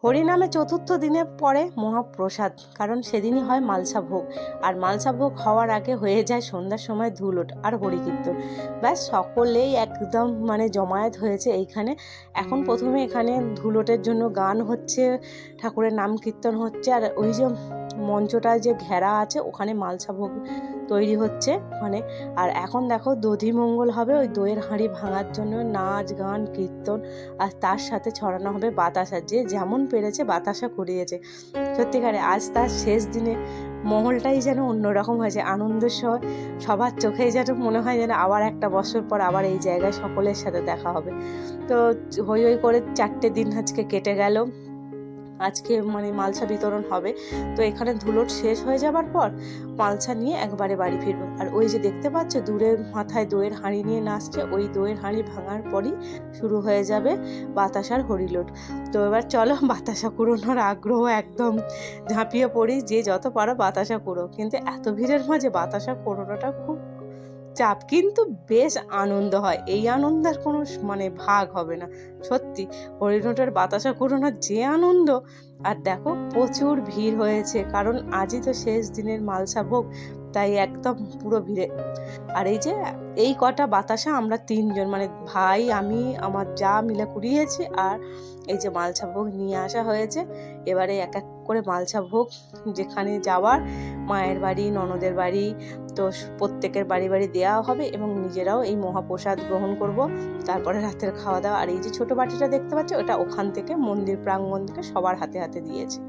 হরিনামে চতুর্থ দিনের পরে মহাপ্রসাদ, কারণ সেদিনই হয় মালসা ভোগ। আর মালসা ভোগ হওয়ার আগে হয়ে যায় সন্ধ্যার সময় ধুলোট আর হরিকীর্তন। ব্যাস সকলেই একদম জমায়েত হয়েছে এইখানে। এখন প্রথমে এখানে ধুলোটের জন্য গান হচ্ছে, ঠাকুরের নাম কীর্তন হচ্ছে, আর ওই যে মঞ্চটা যে ঘেরা আছে ওখানে মালসা ভোগ তৈরি হচ্ছে আর এখন দেখো দধিমঙ্গল হবে, ওই দইয়ের হাঁড়ি ভাঙার জন্য নাচ গান কীর্তন, আর তার সাথে ছড়ানো হবে বাতাসা। যে যেমন পেরেছে বাতাসা করিয়েছে। সত্যিকারে আজ তার শেষ দিনে মহলটাই যেন অন্যরকম হয়েছে, আনন্দের সবার চোখেই যেন মনে হয় যেন আবার একটা বছর পর আবার এই জায়গায় সকলের সাথে দেখা হবে। তো হই হই করে 4টে দিন আজকে কেটে গেল। আজকে মালসা বিতরণ হবে। তো এখানে ধুলোট শেষ হয়ে যাবার পর মালসা নিয়ে একবারে বাড়ি ফিরবো। আর ওই যে দেখতে পাচ্ছ দূরের মাথায় দইয়ের হাঁড়ি নিয়ে নাচছে, ওই দইয়ের হাঁড়ি ভাঙার পরই শুরু হয়ে যাবে বাতাসার হরিলোট। তো এবার চলো বাতাসা কুড়োনোর আগ্রহ একদম ঝাঁপিয়ে পড়ি, যে যত পারো বাতাসা কুড়ো। কিন্তু এত ভিড়ের মাঝে বাতাসা কুড়োনোটা খুব চাপ, কিন্তু বেশ আনন্দ হয়। এই আনন্দের কোনো ভাগ হবে না। সত্যি হরিণটার বাতাসা কুড়োনোর যে আনন্দ। আর দেখো প্রচুর ভিড় হয়েছে, কারণ আজই তো শেষ দিনের মালসা ভোগ, তাই একদম পুরো ভিড়ে। আর এই কটা বাতাসা আমরা 3জন ভাই আমি আমার যা মিলে কুড়িয়েছি, আর এই যে মালসা ভোগ নিয়ে আসা হয়েছে। এবারে এক এক করে মালসা ভোগ যেখানে যাওয়ার, মায়ের বাড়ি ননদের বাড়ি, তো প্রত্যেকের বাড়ি বাড়ি দেওয়া হবে এবং নিজেরাও এই মহাপ্রসাদ গ্রহণ করব। তারপরে রাতের খাওয়া দাওয়া। আর এই যে ছোট বাটিটা দেখতে পাচ্ছ, ওটা ওখান থেকে মন্দির প্রাঙ্গণ থেকে সবার হাতে হাতে দিয়েছে।